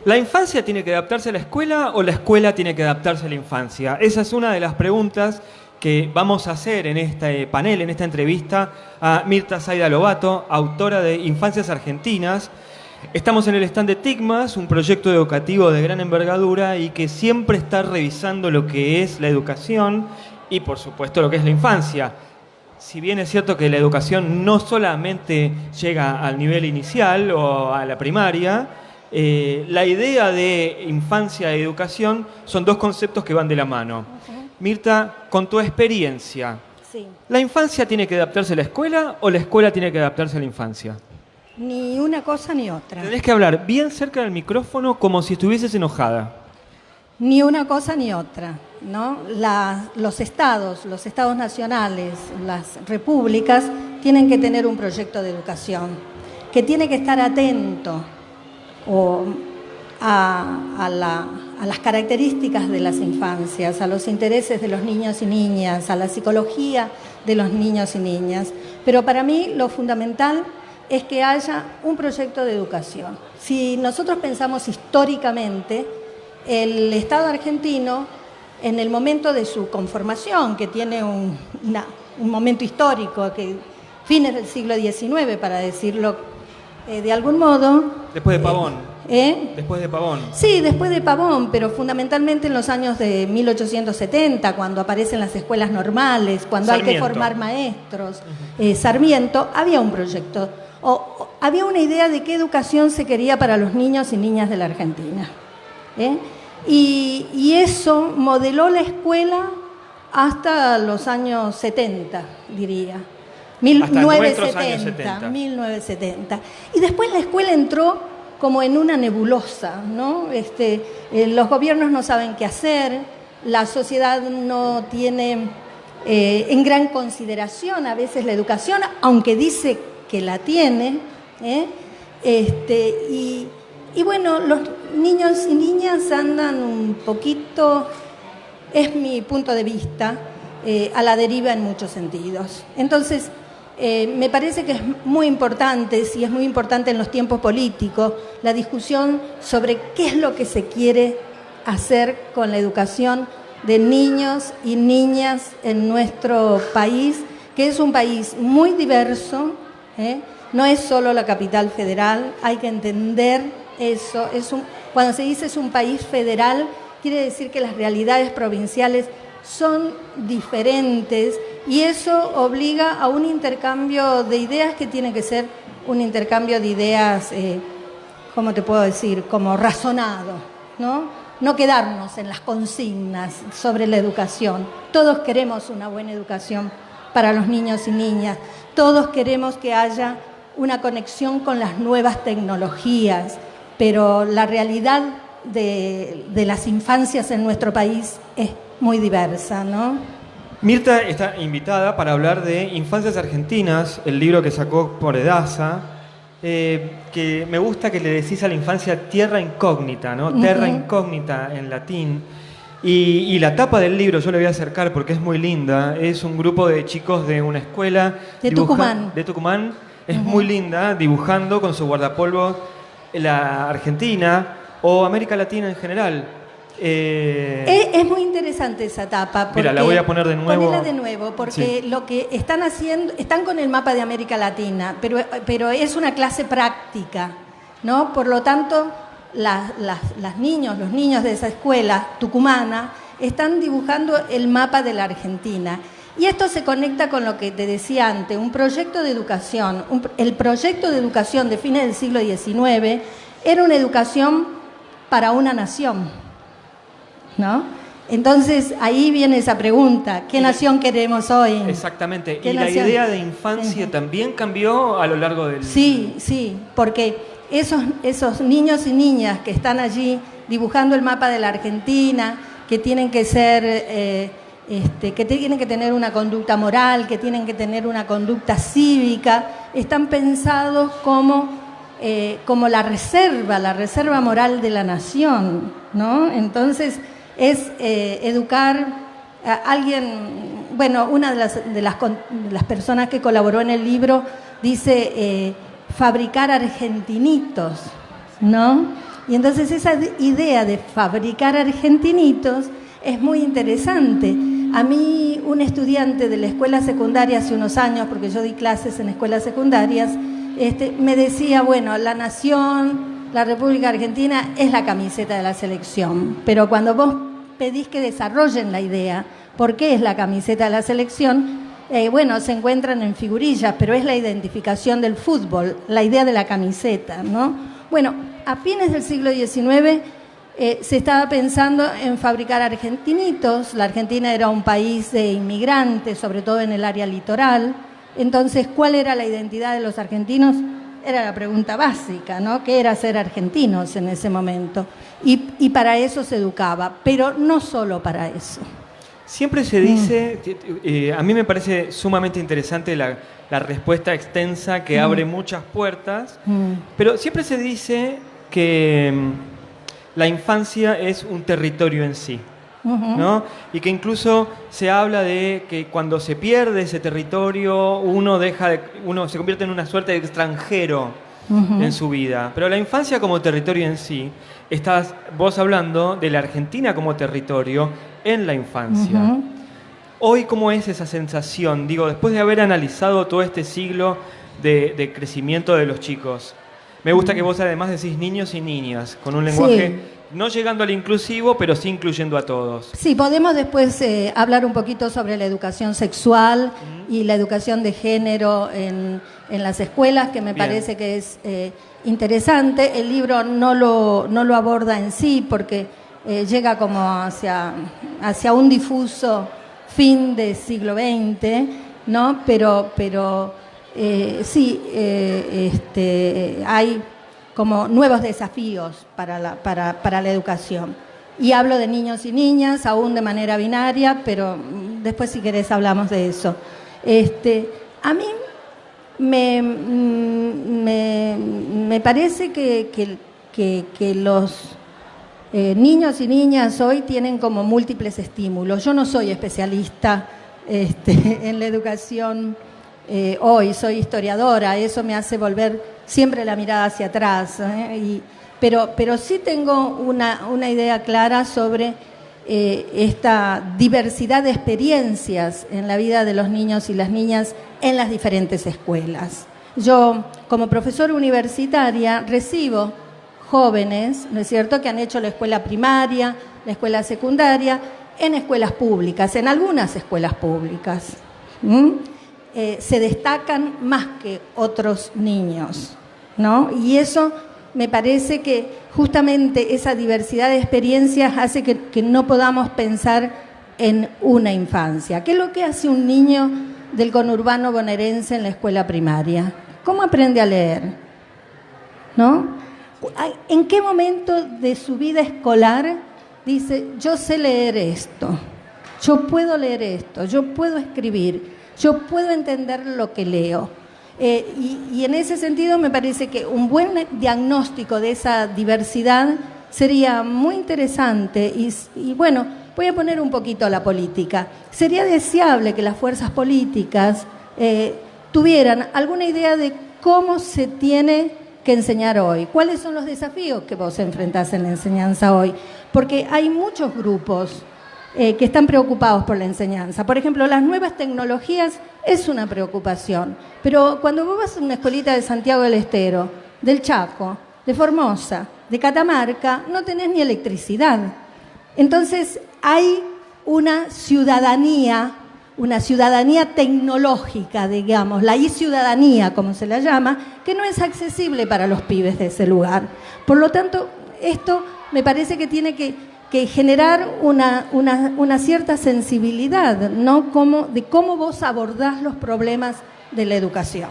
¿La infancia tiene que adaptarse a la escuela o la escuela tiene que adaptarse a la infancia? Esa es una de las preguntas que vamos a hacer en este panel, en esta entrevista, a Mirta Zaida Lobato, autora de Infancias Argentinas. Estamos en el stand de TICMAS, un proyecto educativo de gran envergadura y que siempre está revisando lo que es la educación y, por supuesto, lo que es la infancia. Si bien es cierto que la educación no solamente llega al nivel inicial o a la primaria, la idea de infancia y educación son dos conceptos que van de la mano. Mirta, con tu experiencia, Sí. ¿la infancia tiene que adaptarse a la escuela o la escuela tiene que adaptarse a la infancia? Ni una cosa ni otra. Tenés que hablar bien cerca del micrófono como si estuvieses enojada. Ni una cosa ni otra, ¿no? Los estados nacionales, las repúblicas, tienen que tener un proyecto de educación que tiene que estar atento a las características de las infancias, a los intereses de los niños y niñas, a la psicología de los niños y niñas. Pero para mí lo fundamental es que haya un proyecto de educación. Si nosotros pensamos históricamente, el Estado argentino, en el momento de su conformación, que tiene un momento histórico, que fines del siglo XIX, para decirlo de algún modo. Después de Pavón. Después de Pavón. Sí, después de Pavón, pero fundamentalmente en los años de 1870, cuando aparecen las escuelas normales, cuando Sarmiento. hay que formar maestros, Sarmiento, había un proyecto, había una idea de qué educación se quería para los niños y niñas de la Argentina. Y eso modeló la escuela hasta los años 70, diría. Hasta nuestros años 70. 1970. Y después la escuela entró como en una nebulosa, ¿no? Los gobiernos no saben qué hacer, la sociedad no tiene en gran consideración a veces la educación, aunque dice que la tiene, y bueno, los niños y niñas andan un poquito, es mi punto de vista, a la deriva en muchos sentidos. Entonces, me parece que es muy importante, si es muy importante en los tiempos políticos, la discusión sobre qué es lo que se quiere hacer con la educación de niños y niñas en nuestro país, que es un país muy diverso, no es solo la capital federal, hay que entender eso. Cuando se dice es un país federal, quiere decir que las realidades provinciales son diferentes y eso obliga a un intercambio de ideas que tiene que ser un intercambio de ideas, ¿cómo te puedo decir? Como razonado, ¿no? No quedarnos en las consignas sobre la educación. Todos queremos una buena educación para los niños y niñas. Todos queremos que haya una conexión con las nuevas tecnologías, pero la realidad de las infancias en nuestro país es muy diversa, ¿no? Mirta está invitada para hablar de Infancias Argentinas, el libro que sacó por Edasa, que me gusta que le decís a la infancia tierra incógnita, ¿no? Terra incógnita en latín. Y la tapa del libro, yo le voy a acercar porque es muy linda, es un grupo de chicos de una escuela de Tucumán. De Tucumán, es muy linda, dibujando con su guardapolvo la Argentina o América Latina en general. Es muy interesante esa tapa. Mira, la voy a poner de nuevo. Ponela de nuevo, porque sí, lo que están haciendo, están con el mapa de América Latina, pero es una clase práctica, ¿no? Por lo tanto, los niños de esa escuela tucumana están dibujando el mapa de la Argentina. Y esto se conecta con lo que te decía antes, un proyecto de educación. El proyecto de educación de fines del siglo XIX era una educación para una nación, ¿no? Entonces, ahí viene esa pregunta, ¿qué nación queremos hoy? Exactamente, y la idea de infancia también cambió a lo largo del... Sí, porque esos niños y niñas que están allí dibujando el mapa de la Argentina, que tienen que ser... que tienen que tener una conducta moral, que tienen que tener una conducta cívica, están pensados como la reserva moral de la nación, ¿no? Entonces, es educar a alguien, bueno, una de las personas que colaboró en el libro dice fabricar argentinitos, ¿no? Y entonces esa idea de fabricar argentinitos es muy interesante. A mí, un estudiante de la escuela secundaria hace unos años, porque yo di clases en escuelas secundarias, me decía, bueno, la nación, la República Argentina es la camiseta de la selección, pero cuando vos pedís que desarrollen la idea, ¿por qué es la camiseta de la selección? Bueno, se encuentran en figurillas, pero es la identificación del fútbol, la idea de la camiseta, ¿no? Bueno, a fines del siglo XIX se estaba pensando en fabricar argentinitos. La Argentina era un país de inmigrantes, sobre todo en el área litoral. Entonces, ¿cuál era la identidad de los argentinos? Era la pregunta básica, ¿no? ¿Qué era ser argentinos en ese momento? Y para eso se educaba, pero no solo para eso. Siempre se dice, a mí me parece sumamente interesante la respuesta extensa que abre muchas puertas, pero siempre se dice que la infancia es un territorio en sí, ¿no? Y que incluso se habla de que cuando se pierde ese territorio uno se convierte en una suerte de extranjero en su vida. Pero la infancia como territorio en sí, estás vos hablando de la Argentina como territorio en la infancia. Hoy, ¿cómo es esa sensación? Digo, después de haber analizado todo este siglo de crecimiento de los chicos. Me gusta que vos además decís niños y niñas, con un lenguaje no llegando al inclusivo, pero sí incluyendo a todos. Sí, podemos después hablar un poquito sobre la educación sexual y la educación de género en las escuelas, que me parece que es interesante. El libro no lo aborda en sí, porque llega como hacia un difuso fin del siglo XX, ¿no? Pero sí, hay como nuevos desafíos para la educación. Y hablo de niños y niñas, aún de manera binaria, pero después si querés hablamos de eso. A mí me parece que los niños y niñas hoy tienen como múltiples estímulos. Yo no soy especialista en la educación hoy, soy historiadora, eso me hace volver siempre la mirada hacia atrás, pero sí tengo una idea clara sobre esta diversidad de experiencias en la vida de los niños y las niñas en las diferentes escuelas. Yo, como profesora universitaria, recibo jóvenes, ¿no es cierto?, que han hecho la escuela primaria, la escuela secundaria, en escuelas públicas, en algunas escuelas públicas. Se destacan más que otros niños, ¿no? Y eso me parece que justamente esa diversidad de experiencias hace que no podamos pensar en una infancia. ¿Qué es lo que hace un niño del conurbano bonaerense en la escuela primaria? ¿Cómo aprende a leer? ¿No? ¿En qué momento de su vida escolar dice, yo sé leer esto, yo puedo leer esto, yo puedo escribir, yo puedo entender lo que leo? Y en ese sentido me parece que un buen diagnóstico de esa diversidad sería muy interesante y bueno, voy a poner un poquito a la política. Sería deseable que las fuerzas políticas tuvieran alguna idea de cómo se tiene que enseñar hoy. ¿Cuáles son los desafíos que vos enfrentás en la enseñanza hoy? Porque hay muchos grupos que están preocupados por la enseñanza. Por ejemplo, las nuevas tecnologías es una preocupación, pero cuando vos vas a una escuelita de Santiago del Estero, del Chaco, de Formosa, de Catamarca, no tenés ni electricidad. Entonces hay una ciudadanía tecnológica, digamos, la e-ciudadanía, como se la llama, que no es accesible para los pibes de ese lugar. Por lo tanto, esto me parece que tiene que generar una cierta sensibilidad, ¿no? De cómo vos abordás los problemas de la educación.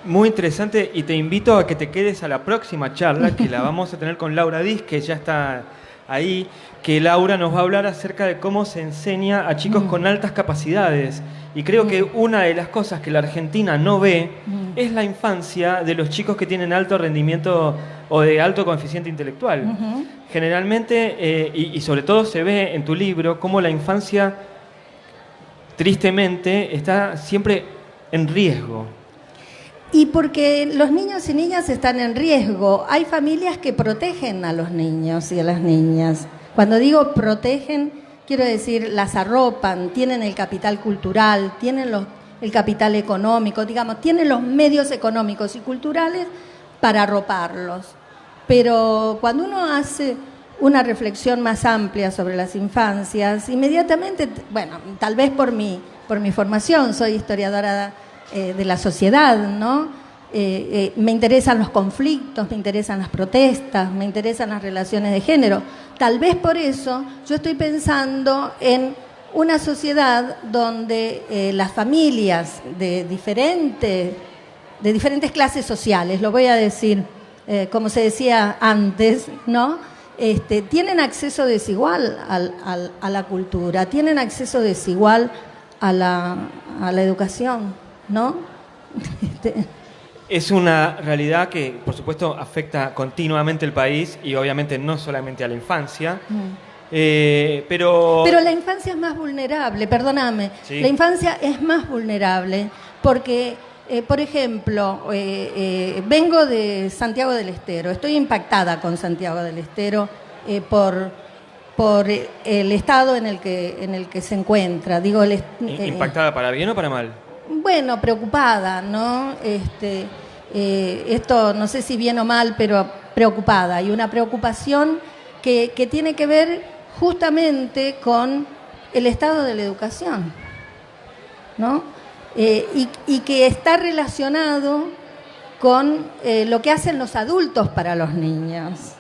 Muy interesante, y te invito a que te quedes a la próxima charla, que la vamos a tener con Laura Diz, que ya está ahí, que Laura nos va a hablar acerca de cómo se enseña a chicos con altas capacidades. Y creo que una de las cosas que la Argentina no ve es la infancia de los chicos que tienen alto rendimiento o de alto coeficiente intelectual. Generalmente, y sobre todo se ve en tu libro, cómo la infancia, tristemente, está siempre en riesgo. Y porque los niños y niñas están en riesgo. Hay familias que protegen a los niños y a las niñas. Cuando digo protegen, quiero decir, las arropan, tienen el capital cultural, tienen el capital económico, digamos, tienen los medios económicos y culturales para arroparlos. Pero cuando uno hace una reflexión más amplia sobre las infancias, inmediatamente, bueno, tal vez por mi formación, soy historiadora de la sociedad, ¿no? Me interesan los conflictos, me interesan las protestas, me interesan las relaciones de género. Tal vez por eso yo estoy pensando en una sociedad donde las familias de diferentes clases sociales, lo voy a decir como se decía antes, ¿no? Tienen acceso desigual a la cultura, tienen acceso desigual a la educación, ¿no? Es una realidad que, por supuesto, afecta continuamente el país y obviamente no solamente a la infancia, pero la infancia es más vulnerable, perdóname, sí. La infancia es más vulnerable porque, por ejemplo, vengo de Santiago del Estero, estoy impactada con Santiago del Estero por el estado en el que se encuentra. Digo, ¿impactada para bien o para mal? Bueno, preocupada, ¿no? Esto no sé si bien o mal, pero preocupada. Y una preocupación que tiene que ver justamente con el estado de la educación, ¿no? Y que está relacionado con lo que hacen los adultos para los niños,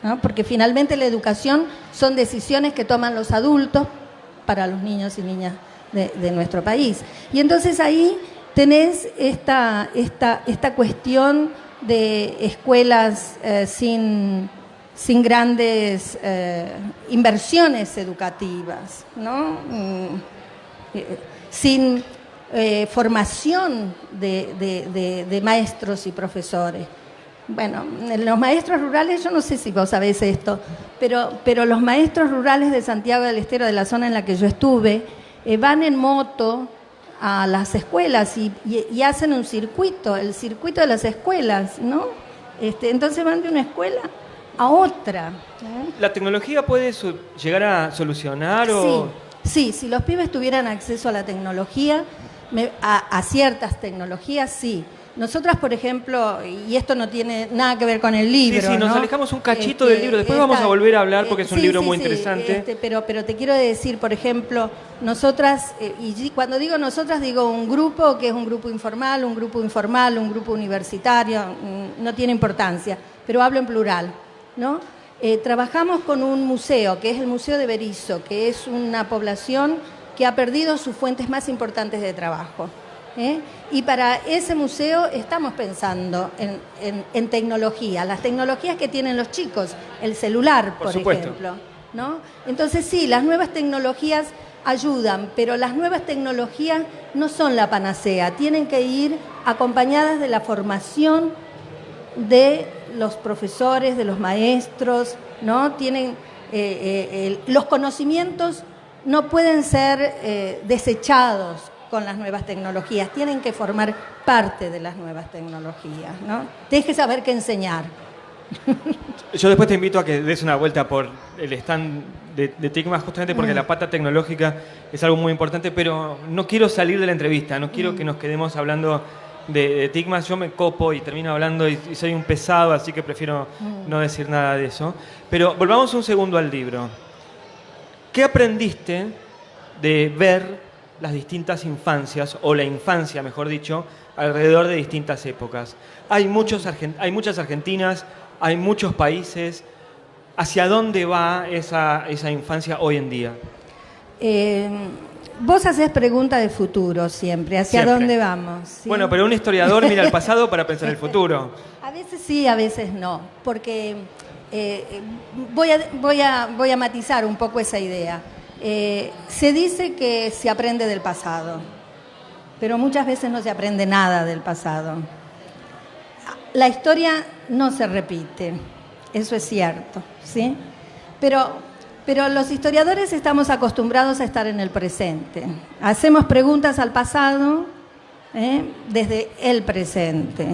¿no? Porque finalmente la educación son decisiones que toman los adultos para los niños y niñas de nuestro país. Y entonces ahí tenés esta cuestión de escuelas sin grandes inversiones educativas, ¿no? Sin formación de maestros y profesores. Bueno, los maestros rurales, yo no sé si vos sabés esto, pero los maestros rurales de Santiago del Estero, de la zona en la que yo estuve, van en moto a las escuelas y hacen un circuito, el circuito de las escuelas, ¿no? Entonces van de una escuela a otra. ¿La tecnología puede llegar a solucionar o...? Sí, si los pibes tuvieran acceso a la tecnología, a ciertas tecnologías, sí. Nosotras, por ejemplo, y esto no tiene nada que ver con el libro, sí, nos ¿no? alejamos un cachito del libro, después vamos a volver a hablar porque es un libro muy interesante. Pero te quiero decir, por ejemplo, nosotras, y cuando digo nosotras digo un grupo que es un grupo informal, un grupo universitario, no tiene importancia, pero hablo en plural, ¿no? Trabajamos con un museo, que es el Museo de Berisso, que es una población que ha perdido sus fuentes más importantes de trabajo. Y para ese museo estamos pensando en tecnología, las tecnologías que tienen los chicos, el celular, por ejemplo, ¿no? Entonces sí, las nuevas tecnologías ayudan, pero las nuevas tecnologías no son la panacea, tienen que ir acompañadas de la formación de los profesores, de los maestros, ¿no? Tienen los conocimientos no pueden ser desechados con las nuevas tecnologías, tienen que formar parte de las nuevas tecnologías, ¿no? Tienes que saber qué enseñar. Yo después te invito a que des una vuelta por el stand de TICMA, justamente porque la pata tecnológica es algo muy importante, pero no quiero salir de la entrevista, no quiero que nos quedemos hablando de TICMA. Yo me copo y termino hablando y soy un pesado, así que prefiero no decir nada de eso. Pero volvamos un segundo al libro. ¿Qué aprendiste de ver las distintas infancias, o la infancia, mejor dicho, alrededor de distintas épocas? Hay muchas Argentinas, hay muchos países. ¿Hacia dónde va esa infancia hoy en día? Vos haces pregunta de futuro siempre. ¿Hacia dónde vamos? ¿Sí? Bueno, pero un historiador mira al pasado para pensar el futuro. A veces sí, a veces no. Porque voy a matizar un poco esa idea. Se dice que se aprende del pasado, pero muchas veces no se aprende nada del pasado. La historia no se repite, eso es cierto, ¿sí? Pero los historiadores estamos acostumbrados a estar en el presente. Hacemos preguntas al pasado desde el presente.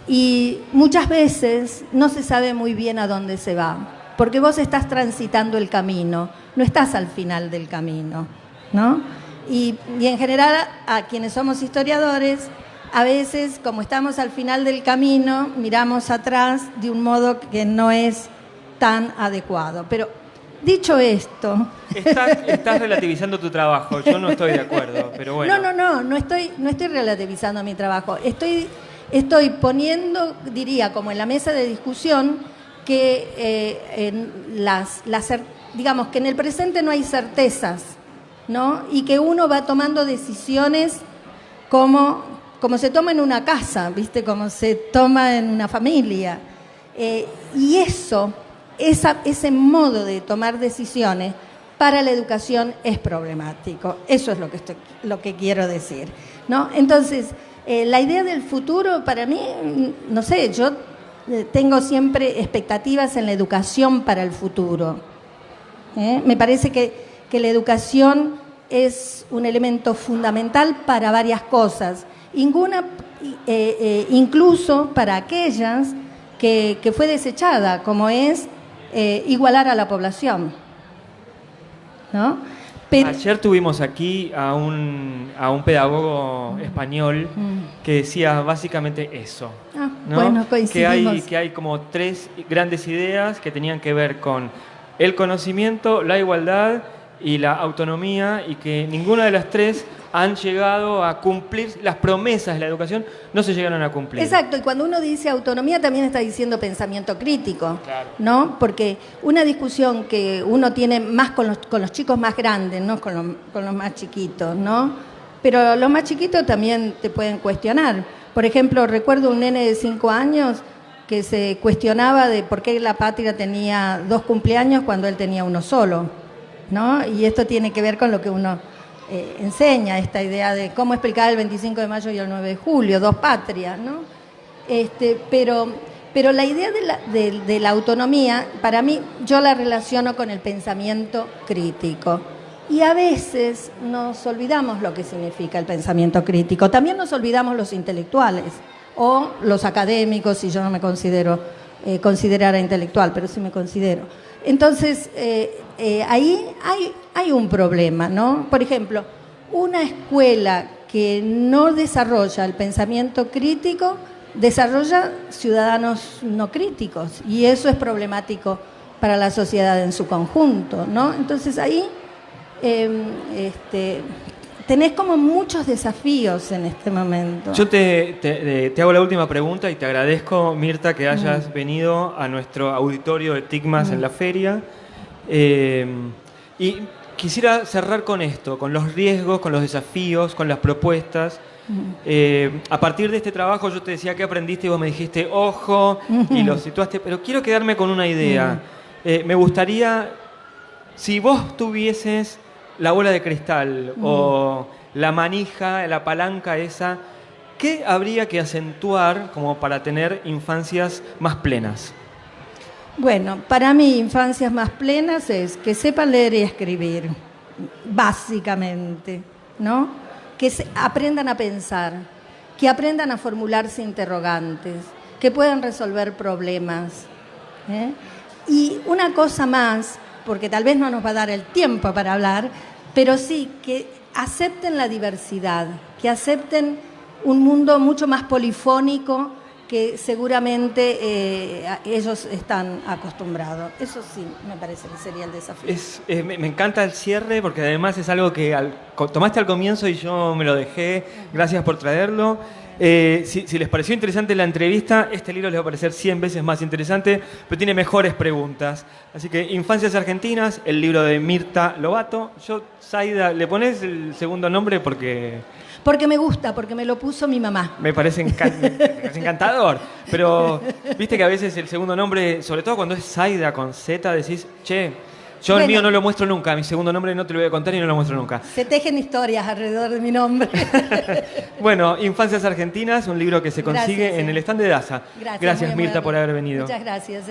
Y muchas veces no se sabe muy bien a dónde se va, porque vos estás transitando el camino, no estás al final del camino, ¿no? Y en general, a quienes somos historiadores, a veces, como estamos al final del camino, miramos atrás de un modo que no es tan adecuado. Pero dicho esto... Estás relativizando tu trabajo, yo no estoy de acuerdo, pero bueno. No estoy relativizando mi trabajo. Estoy poniendo, diría, como en la mesa de discusión, que digamos que en el presente no hay certezas, ¿no? Y que uno va tomando decisiones como se toma en una casa, ¿viste? Como se toma en una familia. Y ese modo de tomar decisiones para la educación es problemático. Eso es lo que quiero decir, ¿no? Entonces, la idea del futuro, para mí, no sé, yo tengo siempre expectativas en la educación para el futuro. Me parece que la educación es un elemento fundamental para varias cosas, incluso para aquellas que fue desechada, como es igualar a la población, ¿no? Ayer tuvimos aquí a un pedagogo español que decía básicamente eso, ¿no? Bueno, coincidimos. Que hay como 3 grandes ideas que tenían que ver con el conocimiento, la igualdad y la autonomía, y que ninguna de las 3 han llegado a cumplir las promesas de la educación, no se llegaron a cumplir. Exacto, y cuando uno dice autonomía también está diciendo pensamiento crítico, claro, ¿no? Porque una discusión que uno tiene más con los chicos más grandes, no con los más chiquitos, ¿no? Pero los más chiquitos también te pueden cuestionar. Por ejemplo, recuerdo un nene de 5 años que se cuestionaba de por qué la patria tenía 2 cumpleaños cuando él tenía uno solo, ¿no? Y esto tiene que ver con lo que uno enseña, esta idea de cómo explicar el 25 de mayo y el 9 de julio, 2 patrias, ¿no? Pero la idea de la autonomía, para mí, yo la relaciono con el pensamiento crítico. Y a veces nos olvidamos lo que significa el pensamiento crítico. También nos olvidamos los intelectuales o los académicos, y yo no me considero considerada intelectual, pero sí me considero. Entonces, ahí hay un problema, ¿no? Por ejemplo, una escuela que no desarrolla el pensamiento crítico desarrolla ciudadanos no críticos, y eso es problemático para la sociedad en su conjunto, ¿no? Entonces ahí tenés como muchos desafíos en este momento. Yo te hago la última pregunta y te agradezco, Mirta, que hayas venido a nuestro auditorio de TICMAS en la feria. Y quisiera cerrar con esto, con los riesgos, con los desafíos, con las propuestas. A partir de este trabajo yo te decía que aprendiste y vos me dijiste, ojo, y lo situaste, pero quiero quedarme con una idea. Me gustaría, si vos tuvieses la bola de cristal o la manija, la palanca esa, ¿qué habría que acentuar como para tener infancias más plenas? Bueno, para mí infancias más plenas es que sepan leer y escribir, básicamente, ¿no? Que aprendan a pensar, que aprendan a formularse interrogantes, que puedan resolver problemas. Y una cosa más, porque tal vez no nos va a dar el tiempo para hablar, pero sí que acepten la diversidad, que acepten un mundo mucho más polifónico que seguramente ellos están acostumbrados. Eso sí, me parece que sería el desafío. Me encanta el cierre, porque además es algo que tomaste al comienzo y yo me lo dejé. Gracias por traerlo. Si les pareció interesante la entrevista, este libro les va a parecer 100 veces más interesante, pero tiene mejores preguntas. Así que Infancias Argentinas, el libro de Mirta Lobato. Zaida, ¿le pones el segundo nombre? Porque me gusta, porque me lo puso mi mamá. Me parece encantador. Pero viste que a veces el segundo nombre, sobre todo cuando es Zaida con Z, decís, che, yo el mío no lo muestro nunca, mi segundo nombre no te lo voy a contar y no lo muestro nunca. Se tejen historias alrededor de mi nombre. Bueno, Infancias Argentinas, un libro que se consigue en el stand de DASA. Gracias Mirta, por haber venido. Muchas gracias.